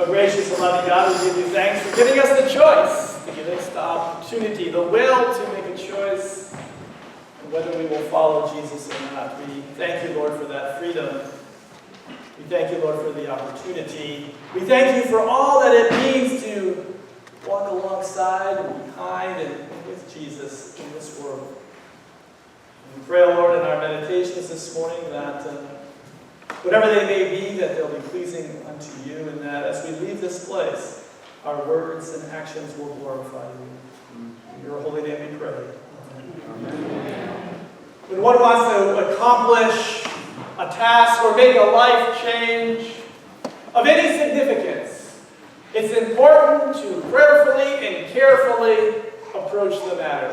Oh, gracious and loving God, we give you thanks for giving us the choice, to give us the opportunity, the will to make a choice on whether we will follow Jesus or not. We thank you, Lord, for that freedom. We thank you, Lord, for the opportunity. We thank you for all that it means to walk alongside and behind and with Jesus in this world. We pray, Lord, in our meditations this morning that whatever they may be, that they'll be pleasing unto you, and that as we leave this place, our words and actions will glorify you. In your holy name we pray. Amen. When one wants to accomplish a task or make a life change of any significance, it's important to prayerfully and carefully approach the matter.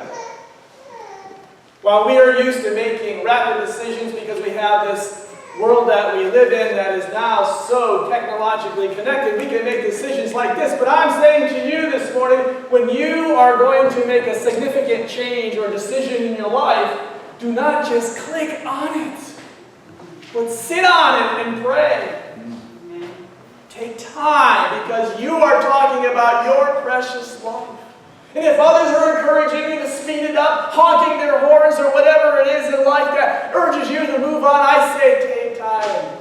While we are used to making rapid decisions because we have this world that we live in that is now so technologically connected, we can make decisions like this. But I'm saying to you this morning, when you are going to make a significant change or decision in your life, do not just click on it, but sit on it and pray. Take time, because you are talking about your precious life. And if others are encouraging you to speed it up, honking their horns or whatever it is in life that urges you to move on, I say take time.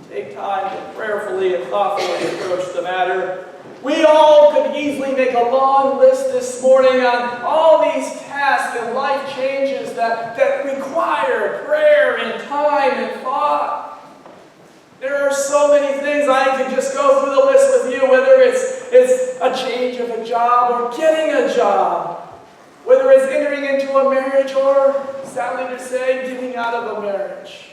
Take time to prayerfully and thoughtfully approach the matter. We all could easily make a long list this morning on all these tasks and life changes that require prayer and time and thought. There are so many things. I could just go through the list with you, whether it's a change of a job or getting a job, whether it's entering into a marriage or, sadly to say, getting out of a marriage,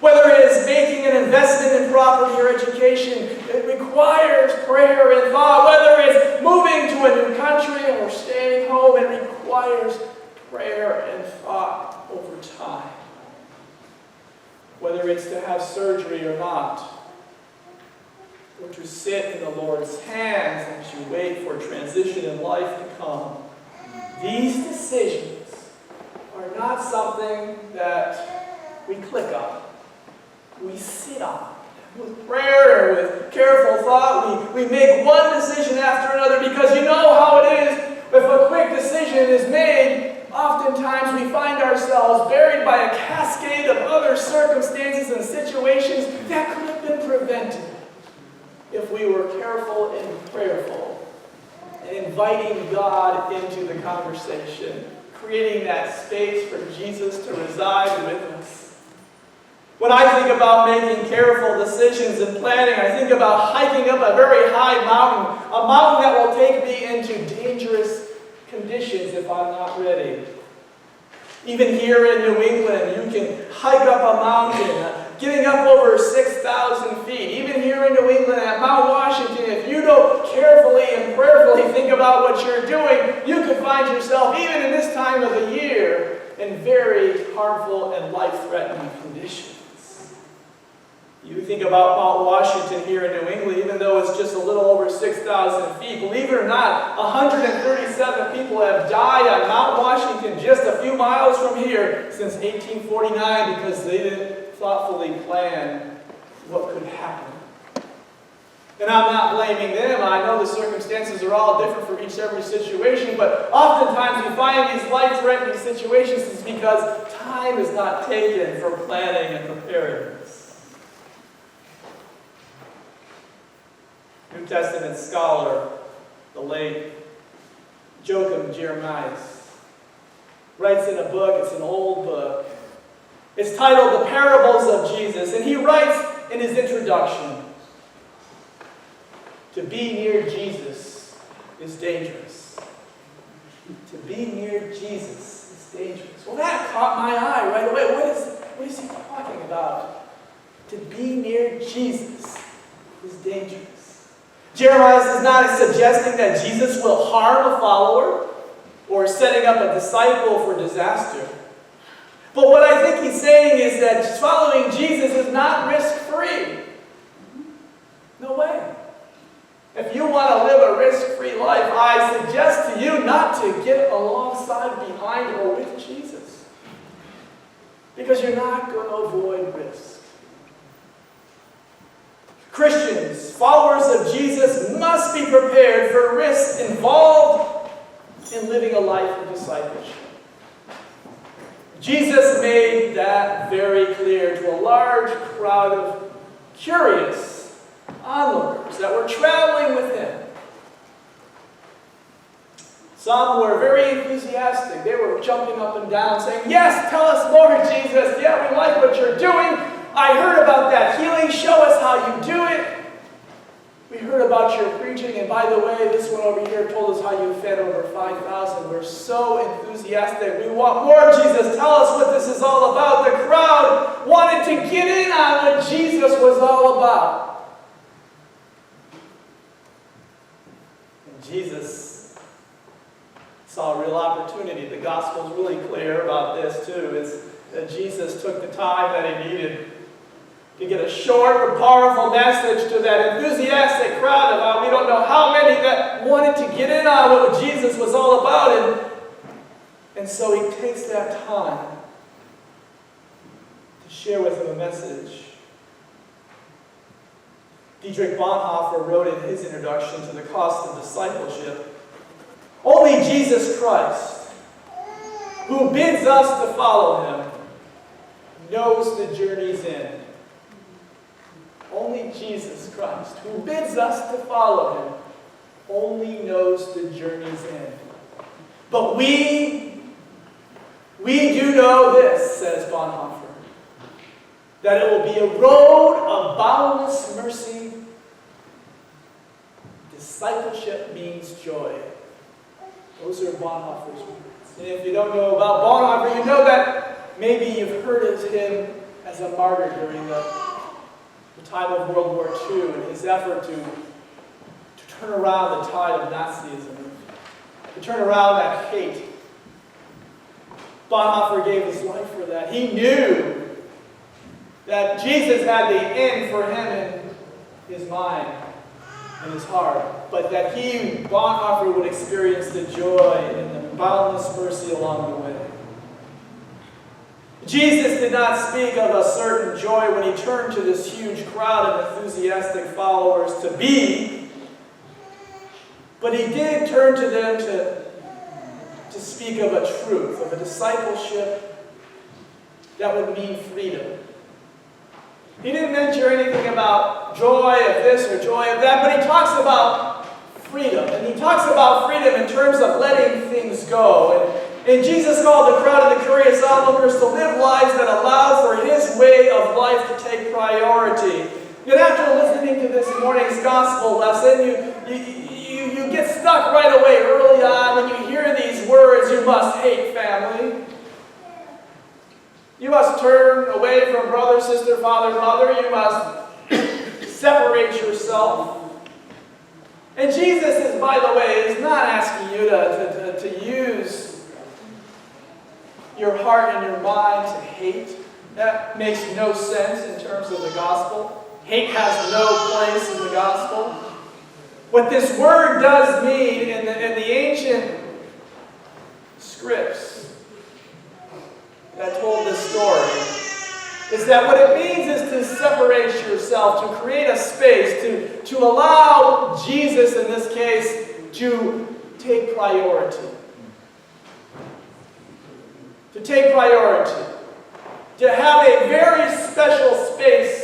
whether it is making an investment in property or education. It requires prayer and thought. Whether it's moving to a new country or staying home, it requires prayer and thought over time. Whether it's to have surgery or not, or to sit in the Lord's hands as you wait for transition in life to come. These decisions are not something that we click on. We sit on. With prayer and with careful thought, we make one decision after another, because you know how it is. If a quick decision is made, oftentimes we find ourselves buried by a cascade of other circumstances and situations that could have been prevented if we were careful and prayerful and inviting God into the conversation, creating that space for Jesus to reside with us. When I think about making careful decisions and planning, I think about hiking up a very high mountain, a mountain that will take me into dangerous conditions if I'm not ready. Even here in New England, you can hike up a mountain, getting up over 6,000 feet. Even here in New England at Mount Washington, if you don't carefully and prayerfully think about what you're doing, you could find yourself, even in this time of the year, in very harmful and life-threatening conditions. You think about Mount Washington here in New England, even though it's just a little over 6,000 feet. Believe it or not, 137 people have died on Mount Washington just a few miles from here since 1849 because they didn't thoughtfully plan what could happen. And I'm not blaming them. I know the circumstances are all different for every situation, but oftentimes we find these life-threatening situations is because time is not taken for planning and preparedness. New Testament scholar, the late Ncumc Ser, writes in a book, it's an old book. It's titled The Parables of Jesus, and he writes in his introduction, to be near Jesus is dangerous. To be near Jesus is dangerous. Well, that caught my eye right away. What is he talking about? To be near Jesus is dangerous. Jeremiah is not suggesting that Jesus will harm a follower or setting up a disciple for disaster. But what I think he's saying is that following Jesus is not risk-free. No way. If you want to live a risk-free life, I suggest to you not to get alongside, behind, or with Jesus. Because you're not going to avoid risk. Christians, followers of Jesus, must be prepared for risks involved in living a life of discipleship. Jesus made that very clear to a large crowd of curious onlookers that were traveling with him. Some were very enthusiastic. They were jumping up and down saying, "Yes, tell us more, Jesus. Yeah, we like what you're doing. I heard about that healing. Show us how you do it. We heard about your preaching. And by the way, this one over here told us how you fed over 5,000. We're so enthusiastic. We want more, Jesus. Tell us what this is all about." The crowd wanted to get in on what Jesus was all about. And Jesus saw a real opportunity. The gospel is really clear about this too, is that Jesus took the time that he needed to get a short but powerful message to that enthusiastic crowd about we don't know how many that wanted to get in on what Jesus was all about. And so he takes that time to share with them a message. Dietrich Bonhoeffer wrote in his introduction to The Cost of Discipleship, "Only Jesus Christ, who bids us to follow him, knows the journey's end." Only Jesus Christ, who bids us to follow him, only knows the journey's end. But we do know this, says Bonhoeffer, that it will be a road of boundless mercy. Discipleship means joy. Those are Bonhoeffer's words. And if you don't know about Bonhoeffer, you know that maybe you've heard of him as a martyr during the time of World War II and his effort to turn around the tide of Nazism, to turn around that hate. Bonhoeffer gave his life for that. He knew that Jesus had the end for him in his mind and his heart, but that he, Bonhoeffer, would experience the joy and the boundless mercy along the way. Jesus did not speak of a certain joy when he turned to this huge crowd of enthusiastic followers to be, but he did turn to them to speak of a truth, of a discipleship that would mean freedom. He didn't mention anything about joy of this or joy of that, but he talks about freedom. And he talks about freedom in terms of letting things go. And Jesus called the crowd of the curious onlookers to live lives that allow for his way of life to take priority. And after listening to this morning's gospel lesson, you get stuck right away early on when you hear these words, "You must hate family. You must turn away from brother, sister, father, mother. You must separate yourself." And Jesus is, by the way, is not asking you to use your heart and your mind to hate. That makes no sense in terms of the gospel. Hate has no place in the gospel. What this word does mean in the ancient scripts that told this story is that what it means is to separate yourself, to create a space, to allow Jesus, in this case, to take priority. To take priority. To have a very special space.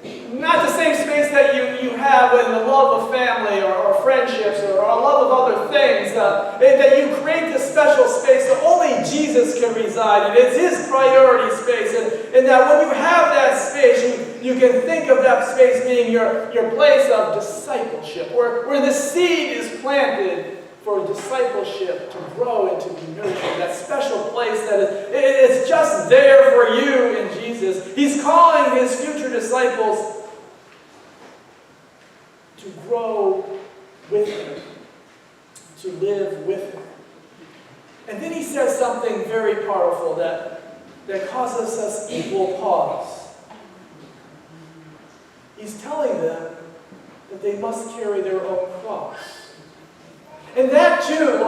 Not the same space that you have in the love of family or friendships or a love of other things. That you create this special space that only Jesus can reside in. It's his priority space. And that when you have that space, you can think of that space being your place of discipleship. Where the seed is planted for discipleship to grow and to be nurtured. That special place that it's just there for you in Jesus. He's calling his future disciples to grow with him, to live with him. And then he says something very powerful that causes us equal pause. He's telling them that they must carry their own cross. And that too,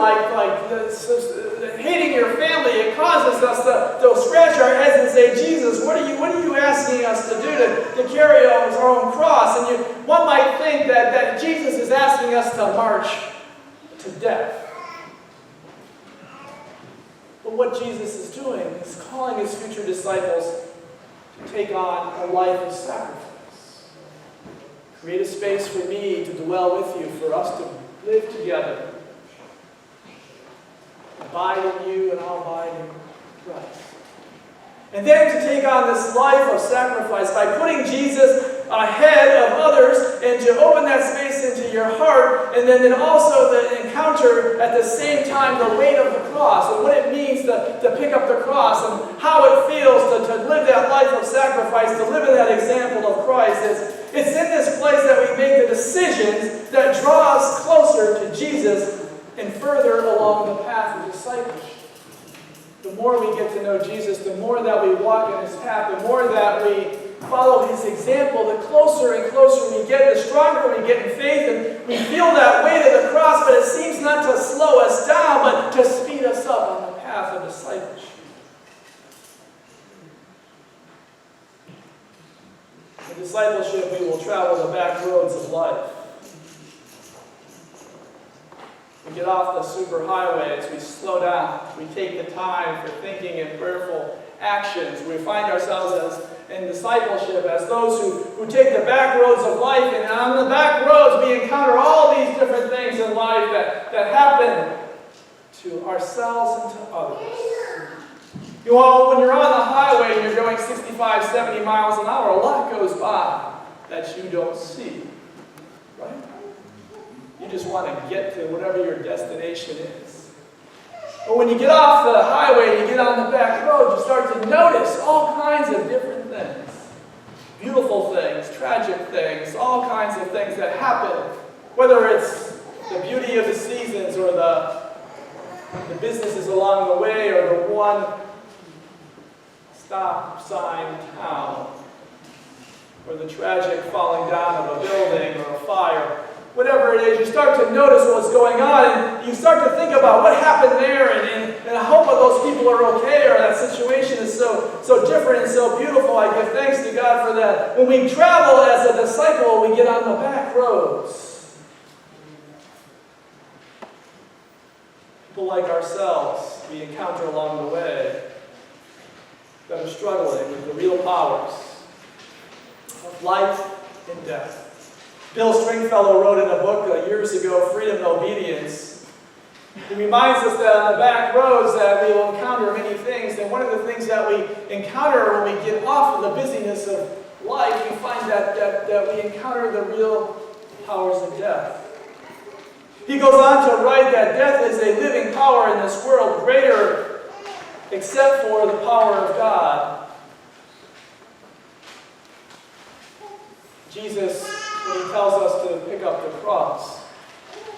hating your family, it causes us to scratch our heads and say, Jesus, what are you asking us to do to carry our own cross? And one might think that Jesus is asking us to march to death. But what Jesus is doing is calling his future disciples to take on a life of sacrifice. Create a space for me to dwell with you, for us to live together. Abide in you and I'll abide in Christ. And then to take on this life of sacrifice by putting Jesus ahead of others and to open that space into your heart, and then also the encounter at the same time the weight of the cross and what it means to pick up the cross and how it feels to live that life of sacrifice, to live in that example of Christ. It's in this place that we make the decisions that draw us closer to Jesus and further along the path of discipleship. The more we get to know Jesus, the more that we walk in his path, the more that we follow his example, the closer and closer we get, the stronger we get in faith, and we feel that weight of the cross, but it seems not to slow us down, but to speed us up on the path of discipleship. In discipleship, we will travel the back roads of life. We get off the super highways, we slow down, we take the time for thinking and prayerful actions. We find ourselves in discipleship as those who take the back roads of life, and on the back roads we encounter all these different things in life that happen to ourselves and to others. You know, when you're on the highway and you're going 65, 70 miles an hour, a lot goes by that you don't see, right? You just want to get to whatever your destination is. But when you get off the highway and you get on the back road, you start to notice all kinds of different things. Beautiful things, tragic things, all kinds of things that happen. Whether it's the beauty of the seasons or the businesses along the way or the one stop sign town or the tragic falling down of a building or a fire. Whatever it is, you start to notice what's going on, and you start to think about what happened there, and I hope that those people are okay, or that situation is so different and so beautiful. I give thanks to God for that. When we travel as a disciple, we get on the back roads. People like ourselves, we encounter along the way that are struggling with the real powers of life and death. Bill Stringfellow wrote in a book years ago, Freedom and Obedience. He reminds us that on the back roads that we will encounter many things, and one of the things that we encounter when we get off of the busyness of life, we find that we encounter the real powers of death. He goes on to write that death is a living power in this world, greater except for the power of God. Jesus, when he tells us to pick up the cross,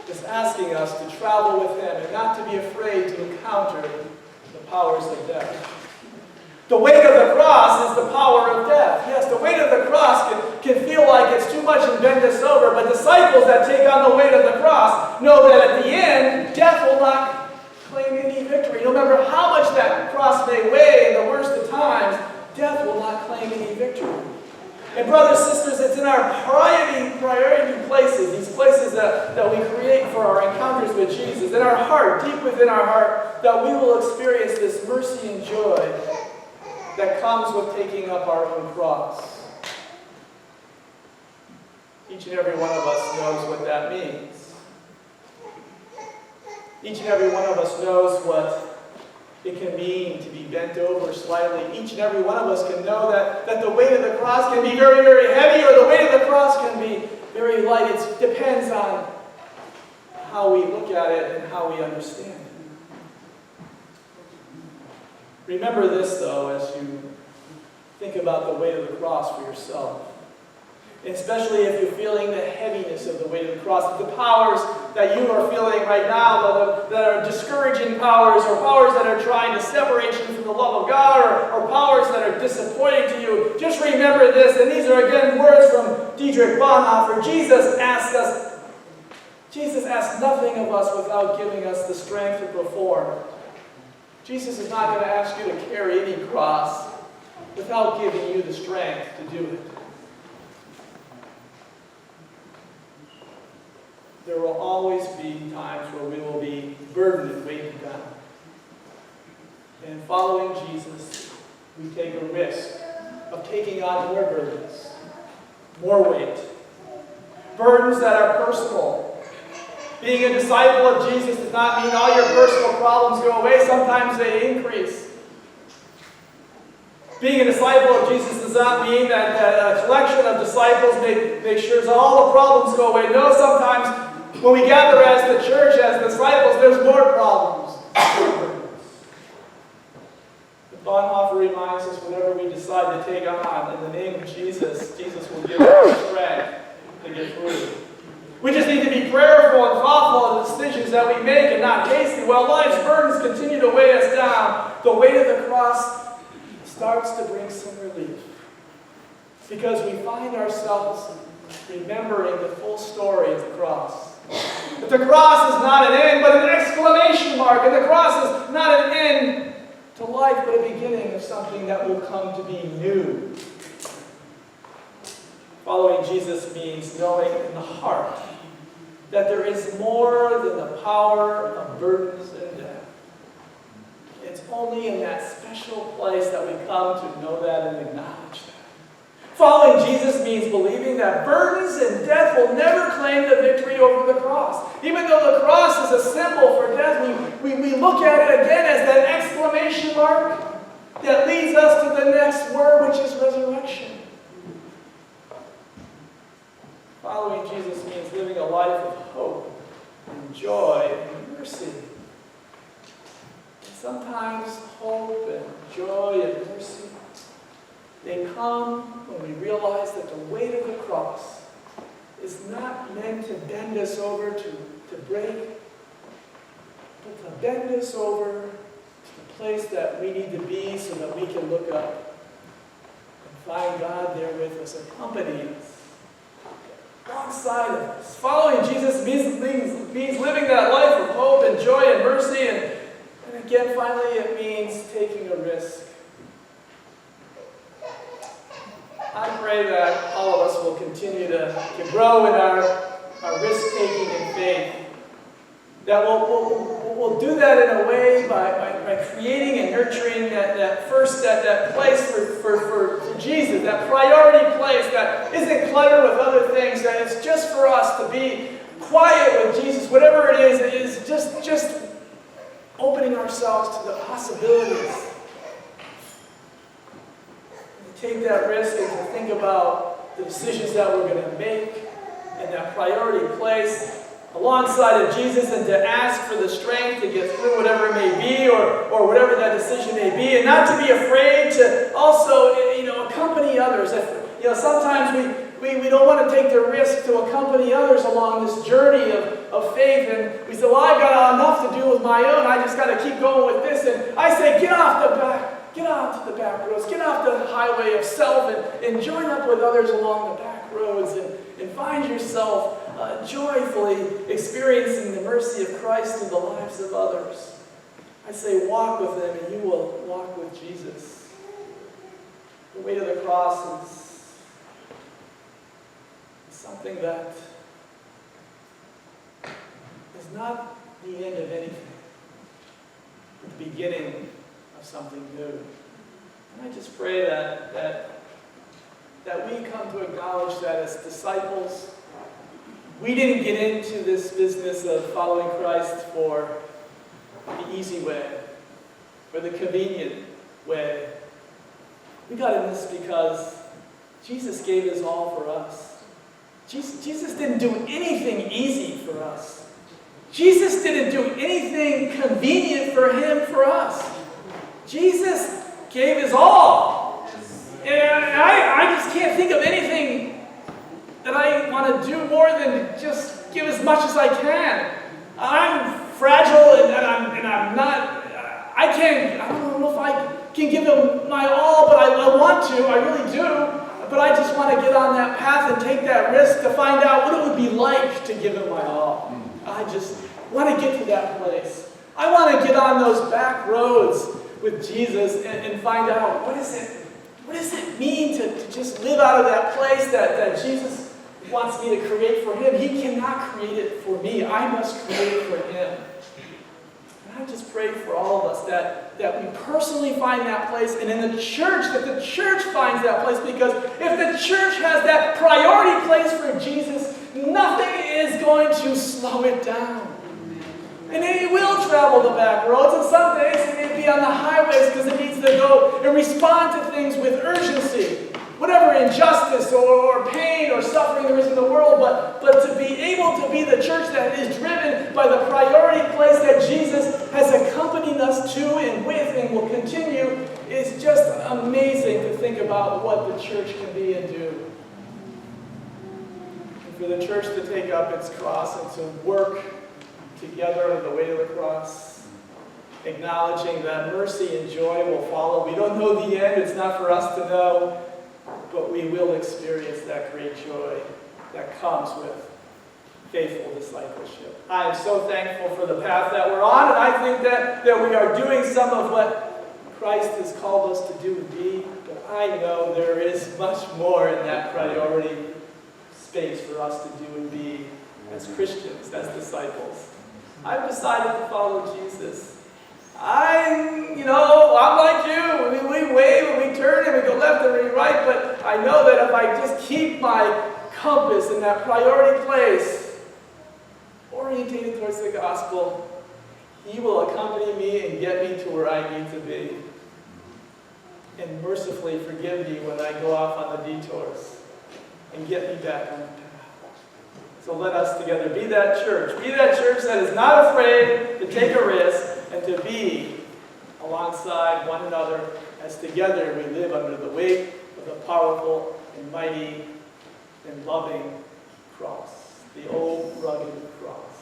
is asking us to travel with him and not to be afraid to encounter the powers of death. The weight of the cross is the power of death. Yes, the weight of the cross can feel like it's too much and bend us over, but disciples that take on the weight of the cross know that at the end, death will not claim any victory. No matter how much that cross may weigh in the worst of times, death will not claim any victory. And brothers, sisters, it's in our priority places, these places that we create for our encounters with Jesus, in our heart, deep within our heart, that we will experience this mercy and joy that comes with taking up our own cross. Each and every one of us knows what that means. Each and every one of us knows what it can mean to be bent over slightly. Each and every one of us can know that the weight of the cross can be very, very heavy, or the weight of the cross can be very light. It depends on how we look at it and how we understand it. Remember this, though, as you think about the weight of the cross for yourself. Especially if you're feeling the heaviness of the weight of the cross, the powers that you are feeling right now that are discouraging powers, or powers that are trying to separate you from the love of God, or powers that are disappointing to you. Just remember this, and these are again words from Dietrich Bonhoeffer. Jesus asks us Jesus asks nothing of us without giving us the strength to perform. Jesus is not going to ask you to carry any cross without giving you the strength to do it. There will always be times where we will be burdened and weighed down. And following Jesus, we take a risk of taking on more burdens, more weight. Burdens that are personal. Being a disciple of Jesus does not mean all your personal problems go away. Sometimes they increase. Being a disciple of Jesus does not mean that a collection of disciples make sure all the problems go away. No, sometimes when we gather as the church, as disciples, there's more problems. Bonhoeffer reminds us whenever we decide to take on, in the name of Jesus, Jesus will give us the strength to get through. We just need to be prayerful and thoughtful in the decisions that we make and not hasty. While life's burdens continue to weigh us down, the weight of the cross starts to bring some relief. Because we find ourselves remembering the full story of the cross. That the cross is not an end, but an exclamation mark. And the cross is not an end to life, but a beginning of something that will come to be new. Following Jesus means knowing in the heart that there is more than the power of burdens and death. It's only in that special place that we come to know that and acknowledge that. Following Jesus means believing that burdens and death will never claim the victory over the cross. Even though the cross is a symbol for death, we look at it again as that exclamation mark that leads us to the next word, which is resurrection. Following Jesus means living a life of hope and joy and mercy. And sometimes hope and joy and mercy, they come when we realize that the weight of the cross is not meant to bend us over to break, but to bend us over to the place that we need to be so that we can look up and find God there with us, accompanying us, alongside of us. Following Jesus means living that life of hope and joy and mercy, and again, finally, it means taking a risk. I pray that all of us will continue to grow in our risk-taking and faith. That we'll do that in a way by creating and nurturing that place for Jesus, that priority place that isn't cluttered with other things, that it's just for us to be quiet with Jesus. Whatever it is just opening ourselves to the possibilities. Take that risk and to think about the decisions that we're going to make in that priority place alongside of Jesus, and to ask for the strength to get through whatever it may be or whatever that decision may be, and not to be afraid to also accompany others. Sometimes we don't want to take the risk to accompany others along this journey of faith, and we say, well, I've got enough to do with my own, I just got to keep going with this. And I say, get off to the back roads, get off the highway of self and join up with others along the back roads and find yourself joyfully experiencing the mercy of Christ in the lives of others. I say walk with them and you will walk with Jesus. The weight of the cross is something that is not the end of anything, but the beginning of something new. And I just pray that we come to acknowledge that as disciples, we didn't get into this business of following Christ for the easy way, for the convenient way. We got in this because Jesus gave his all for us. Jesus didn't do anything easy for us. Jesus didn't do anything convenient for us. Jesus gave his all. And I just can't think of anything that I want to do more than just give as much as I can. I'm fragile and I'm not, I don't know if I can give him my all, but I want to, I really do. But I just want to get on that path and take that risk to find out what it would be like to give him my all. I just want to get to that place. I want to get on those back roads with Jesus and find out what does it mean to just live out of that place that Jesus wants me to create for him. He cannot create it for me. I must create it for him. And I just pray for all of us that we personally find that place, and in the church, that the church finds that place, because if the church has that priority place for Jesus, nothing is going to slow it down. And it will travel the back roads, and some days it may be on the highways because it needs to go and respond to things with urgency. Whatever injustice or pain or suffering there is in the world, but to be able to be the church that is driven by the priority place that Jesus has accompanied us to and with and will continue is just amazing to think about what the church can be and do. And for the church to take up its cross and to work together on the way to the cross, acknowledging that mercy and joy will follow. We don't know the end, it's not for us to know, but we will experience that great joy that comes with faithful discipleship. I am so thankful for the path that we're on, and I think that we are doing some of what Christ has called us to do and be, but I know there is much more in that priority space for us to do and be as Christians, as disciples. I've decided to follow Jesus. I'm like you. We wave and we turn and we go left and we right, but I know that if I just keep my compass in that priority place, orientated towards the gospel, he will accompany me and get me to where I need to be. And mercifully forgive me when I go off on the detours and get me back on the path. So let us together be that church. Be that church that is not afraid to take a risk and to be alongside one another as together we live under the weight of the powerful and mighty and loving cross, the old rugged cross.